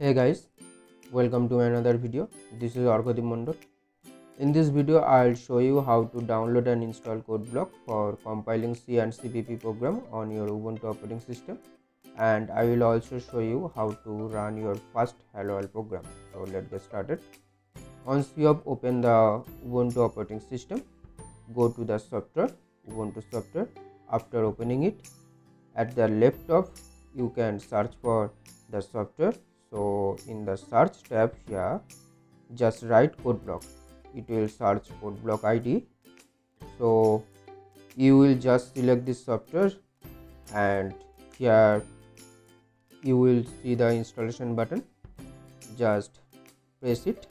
Hey guys, welcome to another video. This is Argodip Mondol. In this video, I'll show you how to download and install code block for compiling C and CPP program on your Ubuntu operating system, and I will also show you how to run your first Hello World program. So let's get started. Once you have opened the Ubuntu operating system, go to the software, Ubuntu software. After opening it, at the left of you can search for the software. So in the search tab here, just write code block. It will search code block ID. So you will just select this software, and here you will see the installation button. Just press it.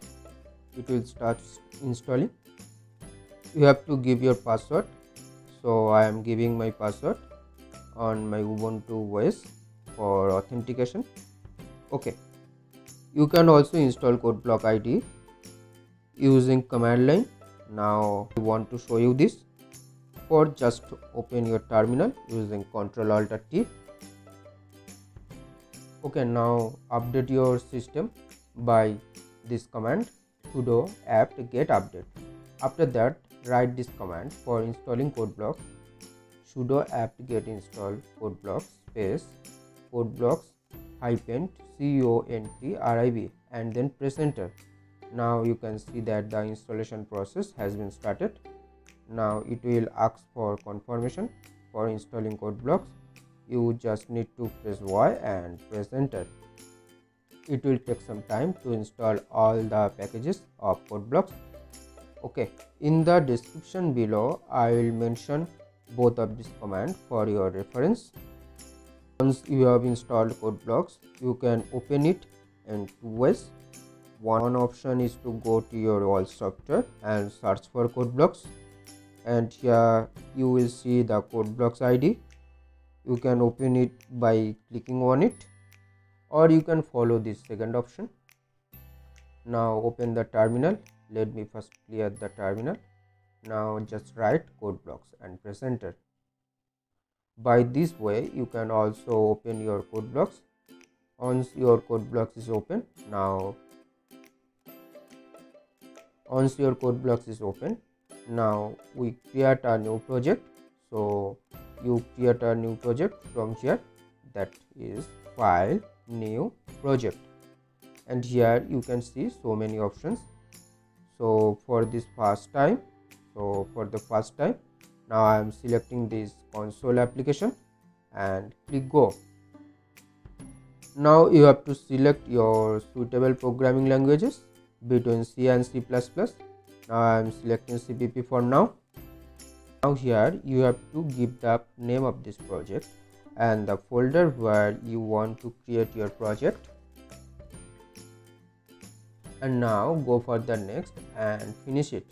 It will start installing. You have to give your password. So I am giving my password on my Ubuntu OS for authentication. Okay. You can also install code block ID using command line. Now I want to show you this. For just open your terminal using Ctrl Alt T. Okay, now update your system by this command sudo apt get update. After that, write this command for installing code blocks: sudo apt get install code blocks space code blocks -contrib, and then press enter. Now you can see that the installation process has been started. Now it will ask for confirmation for installing code blocks. You just need to press Y and press enter. It will take some time to install all the packages of code blocks. Okay, in the description below I will mention both of these commands for your reference. Once you have installed code blocks, you can open it in two ways. One option is to go to your all software and search for code blocks, and here you will see the code blocks ID. You can open it by clicking on it, or you can follow this second option. Now open the terminal. Let me first clear the terminal. Now just write code blocks and press enter. By this way you can also open your code blocks. Once your code blocks is open, now we create a new project. So you create a new project from here, that is file new project, and here you can see so many options. So for the first time, now I am selecting this console application and click go. Now you have to select your suitable programming languages between C and C++. Now I am selecting CPP for now. Now here you have to give the name of this project and the folder where you want to create your project. And now go for the next and finish it.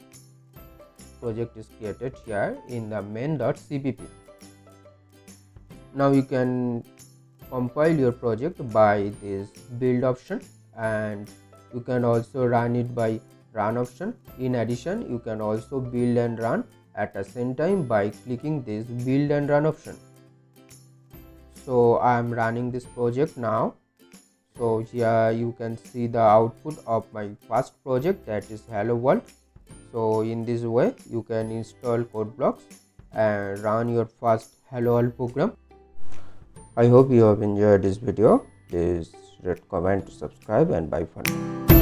Project is created here in the main.cpp. Now you can compile your project by this build option, and you can also run it by run option. In addition, you can also build and run at the same time by clicking this build and run option. So I am running this project now. So here you can see the output of my first project, that is Hello World. So in this way you can install code blocks and run your first Hello World program. I hope you have enjoyed this video. Please rate, comment, subscribe, and bye for now.